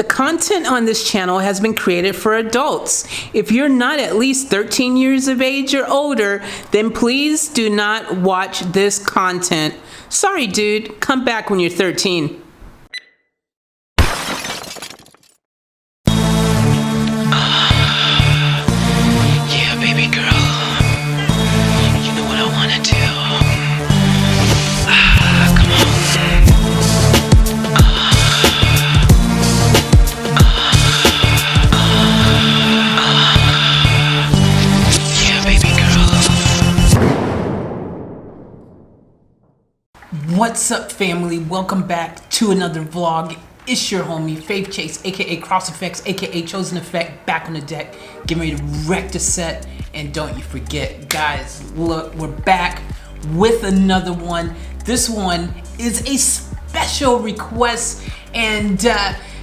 The content on this channel has been created for adults. If you're not at least 13 years of age or older, then please do not watch this content. Sorry, dude. Come back when you're 13. Yeah, baby girl. You know what I want to do. Come on. Yeah, baby girl. What's up, family? Welcome back to another vlog. It's your homie, Faith Chase, aka CROSSIFEX, aka Chosen Effect, back on the deck, getting ready to wreck the set. And don't you forget, guys, look, we're back with another one. This one is a special request, and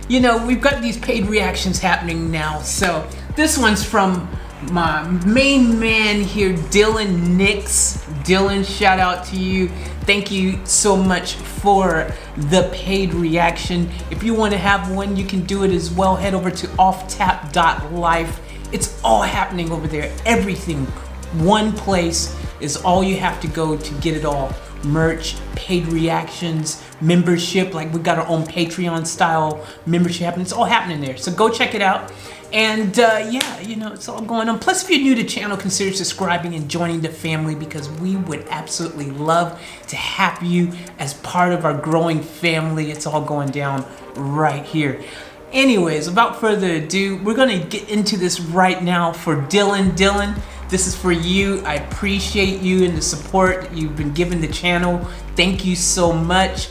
you know, we've got these paid reactions happening now. So this one's from my main man here, Dylan Nix. Dylan, shout out to you. Thank you so much for the paid reaction. If you want to have one, you can do it as well. Head over to offtap.life. It's all happening over there. Everything, one place is all you have to go to get it all. Merch, paid reactions, membership, like we got our own Patreon style membership happening. It's all happening there. So go check it out. And yeah, you know, it's all going on. Plus, if you're new to the channel, consider subscribing and joining the family, because we would absolutely love to have you as part of our growing family. It's all going down right here. Anyways, without further ado, we're gonna get into this right now for Dylan. Dylan, this is for you. I appreciate you and the support that you've been giving the channel. Thank you so much.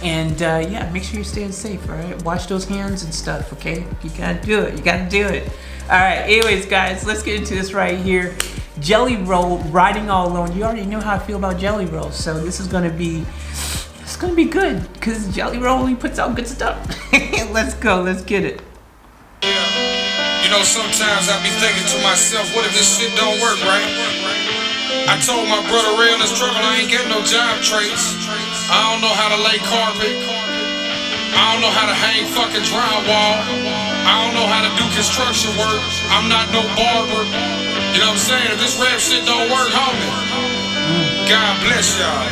And yeah, make sure you're staying safe, all right? Wash those hands and stuff, okay? You gotta do it, you gotta do it. All right, anyways, guys, let's get into this right here. Jelly Roll, Riding All Alone. You already know how I feel about Jelly Roll, so this is gonna be, it's gonna be good, because Jelly Roll, he puts out good stuff. Let's go, let's get it. Yeah. You know, sometimes I be thinking to myself, what if this shit don't work, right? I told my brother Ray in the struggle I ain't get no job traits. I don't know how to lay carpet. I don't know how to hang fucking drywall. I don't know how to do construction work. I'm not no barber. You know what I'm saying? If this rap shit don't work, homie, God bless y'all.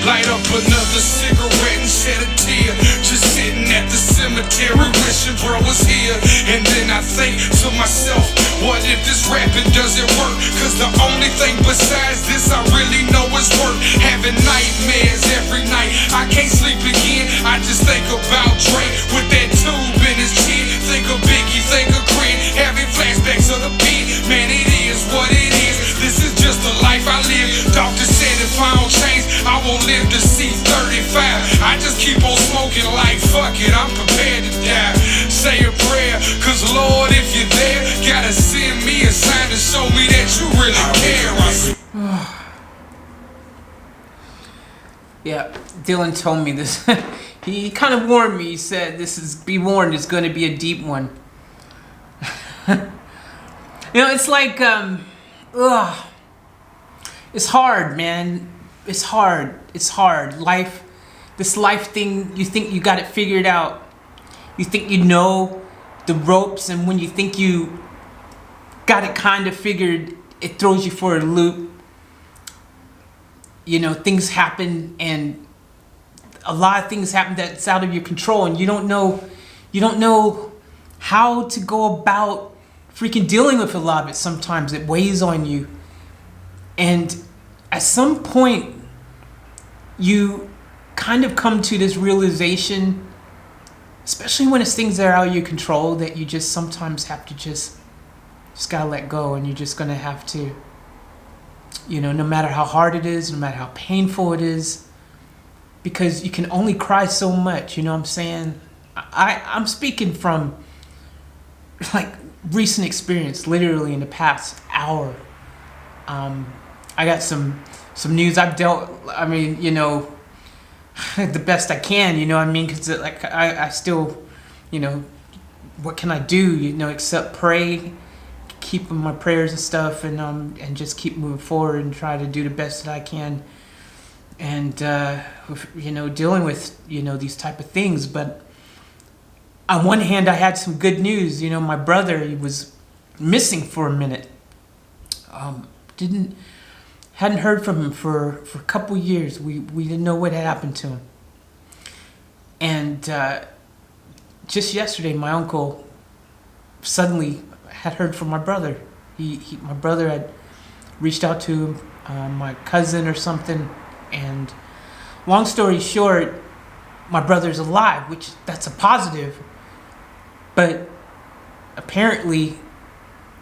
Light up another cigarette and shed a tear. Just sitting at the cemetery wishing bro was here. And then I think to myself, what if this rapping doesn't work? Cause the only thing besides this I really know is work. Having nightmares every night, I can't sleep again. I just think about Dre with that tube in his chin. Think of Biggie, think of Grin, having flashbacks of the beat. Man, it is what it is. This is just the life I live. Doctor said if I don't change, I won't live to see 35. I just keep on smoking like fuck it, I'm prepared to die. Say a prayer, cause Lord, if you're there, gotta send me a sign to show me that you really care. Yeah, Dylan told me this. He kind of warned me. He said, "This is, be warned, it's going to be a deep one." You know, it's like, it's hard, man. It's hard. It's hard. Life, this life thing, you think you got it figured out. You think you know the ropes, and when you think you got it kind of figured, it throws you for a loop. You know, things happen, and a lot of things happen that's out of your control, and you don't know how to go about freaking dealing with a lot of it. Sometimes it weighs on you, and at some point you kind of come to this realization, especially when it's things that are out of your control, that you just sometimes have to just gotta let go, and you're just gonna have to, you know, no matter how hard it is, no matter how painful it is, because you can only cry so much, you know what I'm saying? I'm speaking from like recent experience, literally in the past hour. I got some news. I've dealt, I mean, you know, the best I can, you know what I mean? Because like I still, you know, what can I do, you know, except pray, keep my prayers and stuff, and just keep moving forward and try to do the best that I can. And you know, dealing with, you know, these type of things. But on one hand, I had some good news. You know, my brother, he was missing for a minute. Hadn't heard from him for a couple years. We didn't know what had happened to him. And just yesterday, my uncle suddenly had heard from my brother. My brother had reached out to my cousin or something, and long story short, my brother's alive, which that's a positive. But apparently,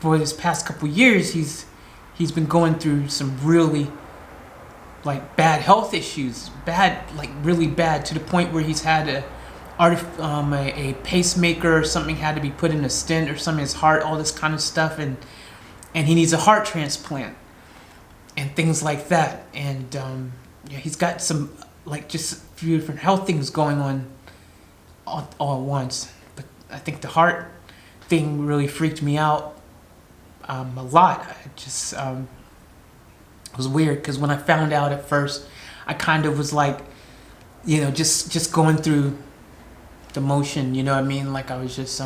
for this past couple years, he's been going through some really like bad health issues, really bad, to the point where he's had a pacemaker or something had to be put in a stent or something in his heart, all this kind of stuff, and he needs a heart transplant and things like that. And yeah, he's got some like just a few different health things going on all at once. But I think the heart thing really freaked me out a lot. I just it was weird, because when I found out at first, I kind of was like, you know, just going through the motion, you know what I mean? Like I was just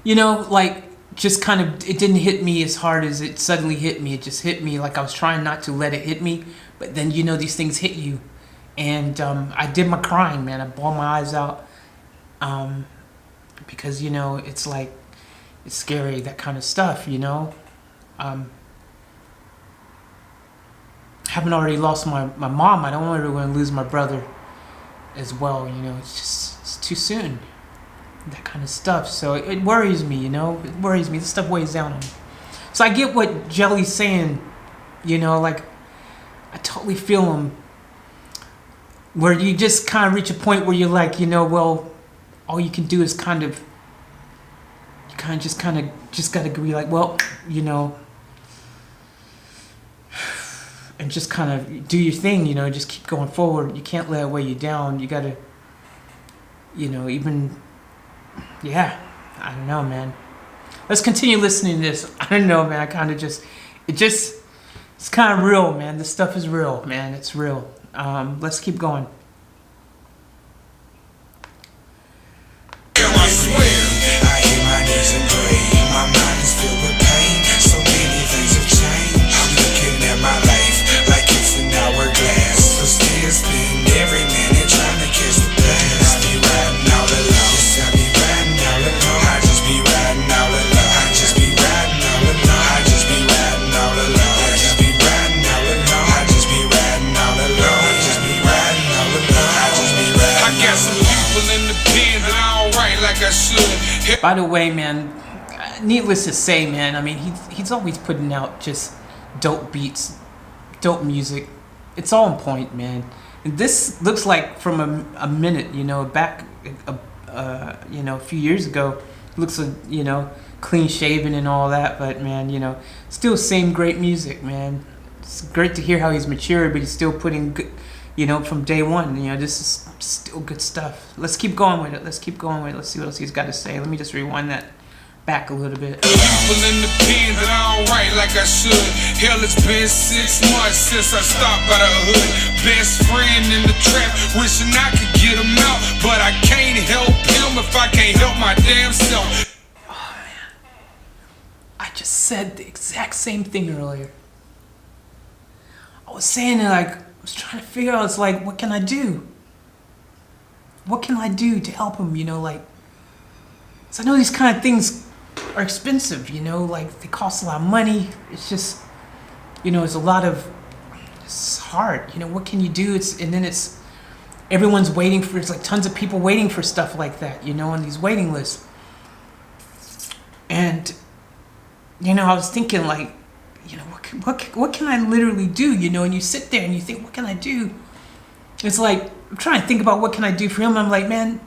you know, like just kind of, it didn't hit me as hard as it suddenly hit me. It just hit me like I was trying not to let it hit me, but then, you know, these things hit you. And I did my crying, man. I bawled my eyes out because, you know, it's like, it's scary, that kind of stuff, you know. Haven't already lost my mom. I don't really want to lose my brother as well, you know. It's too soon, that kind of stuff. So it worries me, you know. It worries me. This stuff weighs down on me. So I get what Jelly's saying, you know, like I totally feel him, where you just kind of reach a point where you're like, you know, well, all you can do is kind of just gotta be like, well, you know, and just kind of do your thing, you know, just keep going forward. You can't let it weigh you down. You gotta, you know, yeah, I don't know, man. Let's continue listening to this. I don't know, man. I kind of it's kind of real, man. This stuff is real, man. It's real. Let's keep going. I swear, I hit my knees and pray. My mind is filled with pain. So many things have changed. I'm looking at my life like it's an hourglass. So still spend every minute trying to catch the past. I be riding all alone. Yes, I be riding all alone. I just be riding all alone. I just be riding all alone. I just be riding all alone. I just be riding all alone. I just be riding all alone. I just be riding all alone. I just be riding. I got some people in the pen that I don't write like I should. By the way, man, needless to say, man, I mean, he's always putting out just dope beats, dope music. It's all on point, man. And this looks like from a minute, you know, back, you know, a few years ago. Looks like, you know, clean shaven and all that, but man, you know, still same great music, man. It's great to hear how he's matured, but he's still putting good, you know, from day one. You know, this is still good stuff. Let's keep going with it. Let's keep going with it. Let's see what else he's got to say. Let me just rewind that back a little bit. People in the pen that I don't write like I should. Hell, it's been 6 months since I stopped by the hood. Best friend in the trap, wishing I could get him out, but I can't help him if I can't help my damn self. Oh man, I just said the exact same thing earlier. I was saying it like, I was trying to figure out, it's like, what can I do? What can I do to help him, you know, like, so I know these kind of things are expensive, you know, like they cost a lot of money. It's just, you know, it's hard, you know, what can you do? It's everyone's waiting for, it's like tons of people waiting for stuff like that, you know, on these waiting lists. And, you know, I was thinking like, you know, what can I literally do, you know, and you sit there and you think, what can I do? It's like, I'm trying to think about what can I do for him. I'm like, man,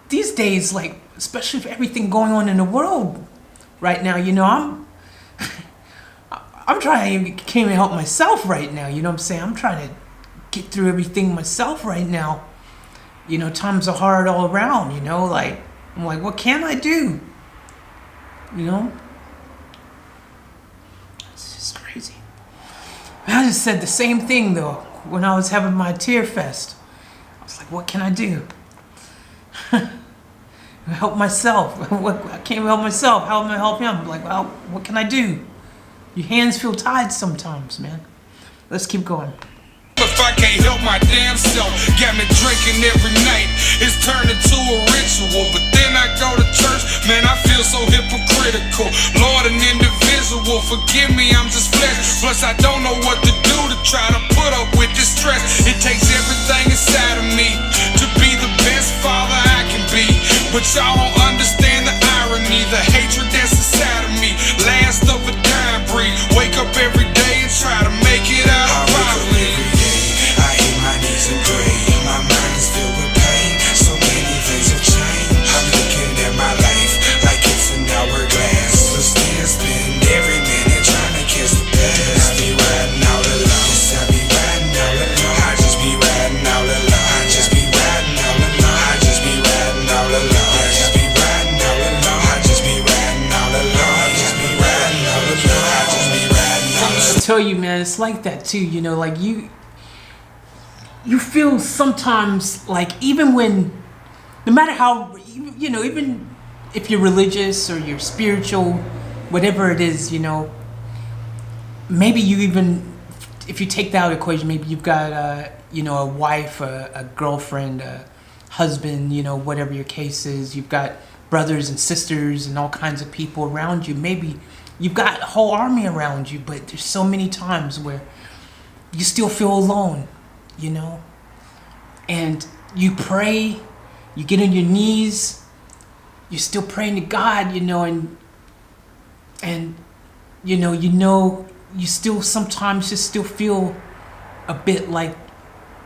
these days, like, especially with everything going on in the world right now, you know, I'm trying to can't even help myself right now, you know what I'm saying? I'm trying to get through everything myself right now. You know, times are hard all around, you know, like, I'm like, what can I do? You know? It's just crazy. I just said the same thing, though, when I was having my tear fest. I was like, what can I do? help myself. I can't help myself. How am I help him? Like, well, what can I do? Your hands feel tied sometimes, man. Let's keep going. If I can't help my damn self, got me drinking every night. It's turned into a ritual, but then I go to church, man, I feel so hypocritical. Lord, an individual, forgive me, I'm just flesh. Plus, I don't know what to do to try to put up with this stress. It takes everything inside of me to be the best father I can be. But y'all don't understand the irony, the hatred that's inside of me. Last of a dying breed. Wake up every day and try to make it out of poverty. I hit my knees and pray. My mind is filled with pain. So many things have changed. I'm looking at my life like it's an hourglass. So spin every minute trying to catch the past. I be riding all alone. I be riding all alone. I just be riding all alone. I just be riding all alone. I just be riding all alone. I just be riding all alone. I just be riding all alone. I just be riding all alone. I just be riding all alone. I tell you, man, it's like that too. You know, like you feel sometimes like even when, no matter how, you know, even if you're religious or you're spiritual, whatever it is, you know, maybe you even, if you take that out of the equation, maybe you've got, you know, a wife, a girlfriend, a husband, you know, whatever your case is, you've got brothers and sisters and all kinds of people around you. Maybe you've got a whole army around you, but there's so many times where you still feel alone. You know, and you pray, you get on your knees, you're still praying to God, you know, and you know, you still sometimes just still feel a bit like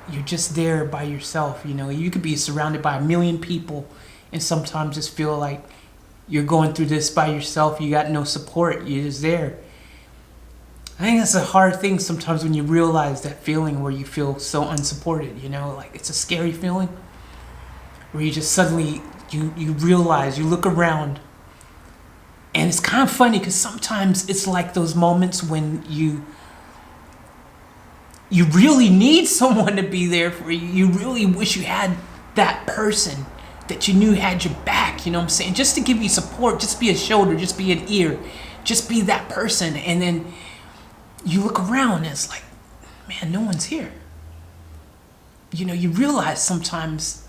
you're just there by yourself. You know, you could be surrounded by a million people and sometimes just feel like you're going through this by yourself. You got no support. You're just there. I think that's a hard thing sometimes when you realize that feeling where you feel so unsupported, you know, like it's a scary feeling where you just suddenly, you realize, you look around, and it's kind of funny because sometimes it's like those moments when you really need someone to be there for you. You really wish you had that person that you knew had your back, you know what I'm saying? Just to give you support, just be a shoulder, just be an ear, just be that person. And then you look around and it's like, man, no one's here. You know, you realize sometimes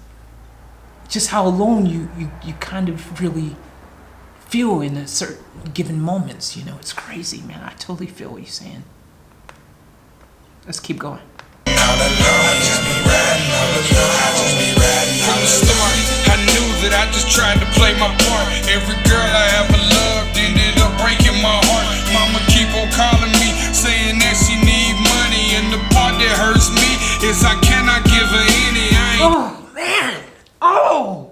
just how alone you kind of really feel in a certain given moments. You know, it's crazy, man. I totally feel what you're saying. Let's keep going. From the start, I knew that I just tried to play my part. Every girl I ever loved ended up breaking my heart. Mama keep on calling me, saying that she need money, and the part that hurts me is I cannot give her any. Oh man! Oh!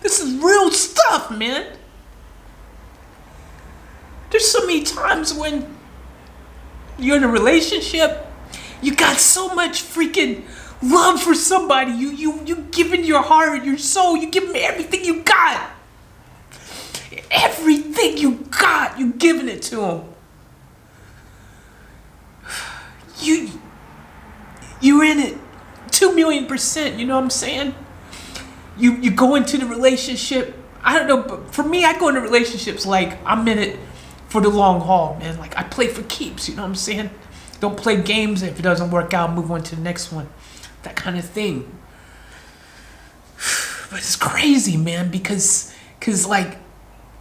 This is real stuff, man. There's so many times when you're in a relationship, you got so much freaking love for somebody. You giving your heart, your soul, you give them everything you got. Everything you got, you giving it to them. You're in it 2,000,000%, you know what I'm saying? You go into the relationship, I don't know, but for me, I go into relationships like I'm in it for the long haul, man. Like I play for keeps, you know what I'm saying? Don't play games. If it doesn't work out, move on to the next one. That kind of thing. But it's crazy, man, because like,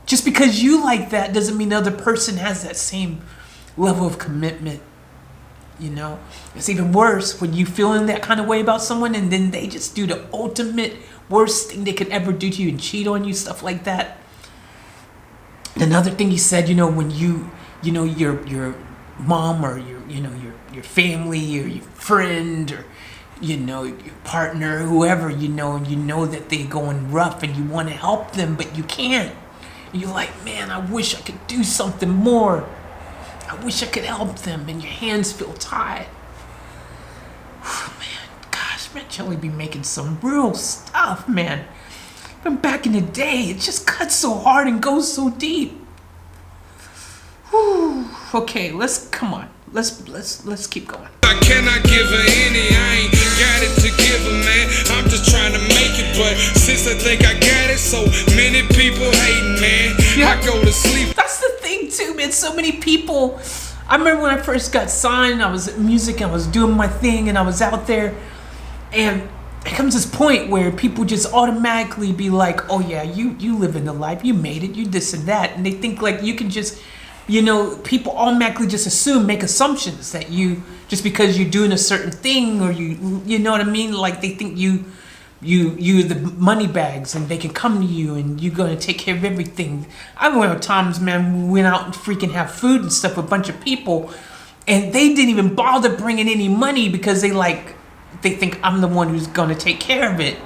just because you like that doesn't mean the other person has that same level of commitment. You know, it's even worse when you feeling that kind of way about someone and then they just do the ultimate worst thing they could ever do to you and cheat on you, stuff like that. Another thing you said, you know, when you know, your mom or your family or your friend or, you know, your partner, whoever, you know that they going rough and you want to help them, but you can't. You're like, man, I wish I could do something more. I wish I could help them, and your hands feel tied. Man, gosh, man, Jelly be making some real stuff, man. Even back in the day, it just cuts so hard and goes so deep. Whew. Okay, come on. let's keep going. I cannot give her any, I ain't got it to give her, man. I'm just trying to make it, but since I think I got it, so many people hating, man. Yeah. I go to sleep. That's the thing too, man. So many people. I remember when I first got signed, I was at music, I was doing my thing, and I was out there, and it comes this point where people just automatically be like, oh yeah, you live in the life, you made it, you this and that, and they think like you can just, you know, people automatically just assume, make assumptions that you, just because you're doing a certain thing, or you know what I mean, like they think you're the money bags and they can come to you and you're gonna take care of everything. I remember times, man, we went out and freaking have food and stuff with a bunch of people, and they didn't even bother bringing any money because they think I'm the one who's gonna take care of it.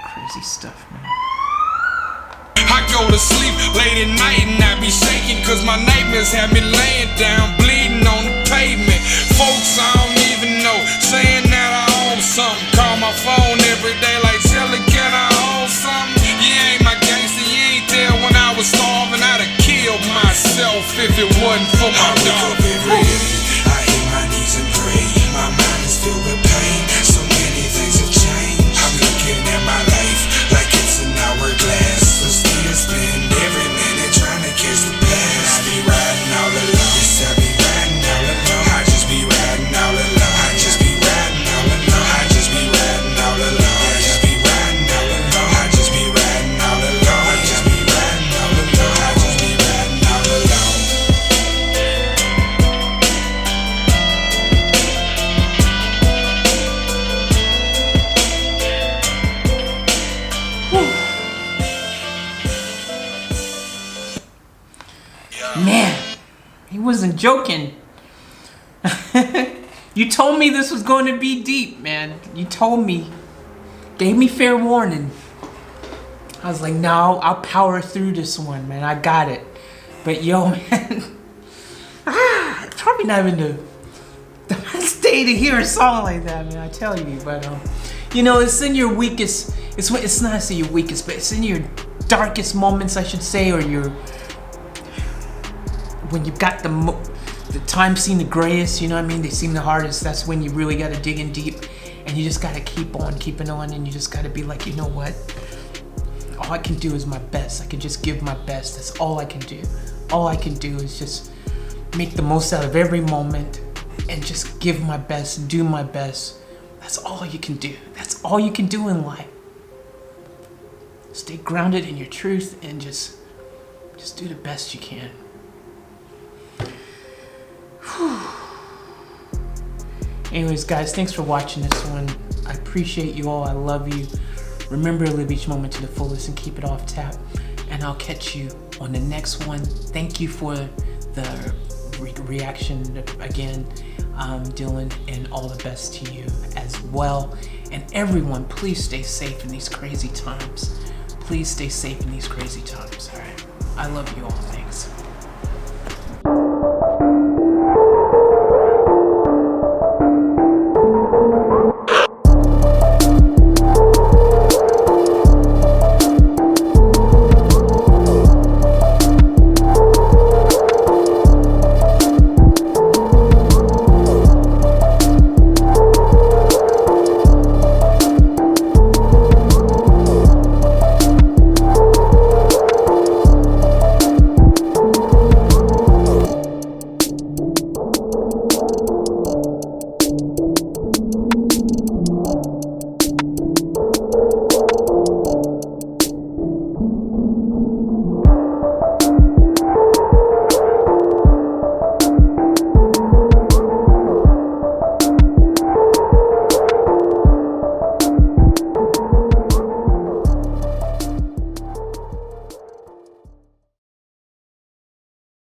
Crazy stuff, man. I go to sleep late at night and I be shaking, cause my nightmares have me laying down bleeding on the pavement. Folks I don't even know saying that I own something. Call my phone every day like, Shelly, can I own something? You ain't my gangster, you ain't there when I was starving. I'd have killed myself if it wasn't for my dog. Every day I hit my knees and pray. My mind is filled with pain. So many things have changed. I'm looking at my life like it's an hourglass. So still spend every minute trying to catch the past. I be riding all alone. Yes, I be riding all alone. I just be riding all alone. I just be riding all alone. I just be riding all alone. I just be riding all alone. I just be riding all alone. I just be riding all alone. I just be riding all alone. Man, he wasn't joking. You told me this was going to be deep, man. You told me. Gave me fair warning. I was like, no, I'll power through this one, man. I got it. But yo, man. It's probably not even the best day to hear a song like that, man. I tell you. But, you know, it's in your weakest. It's not to your weakest, but it's in your darkest moments, I should say, or your, when you've got the times seem the grayest, you know what I mean? They seem the hardest. That's when you really got to dig in deep, and you just got to keep on keeping on, and you just got to be like, you know what? All I can do is my best. I can just give my best. That's all I can do. All I can do is just make the most out of every moment and just give my best, do my best. That's all you can do. That's all you can do in life. Stay grounded in your truth and just do the best you can. Anyways, guys, thanks for watching this one. I appreciate you all. I love you. Remember to live each moment to the fullest and keep it off tap. And I'll catch you on the next one. Thank you for the reaction again, Dylan, and all the best to you as well. And everyone, please stay safe in these crazy times. Please stay safe in these crazy times. All right. I love you all. Thanks.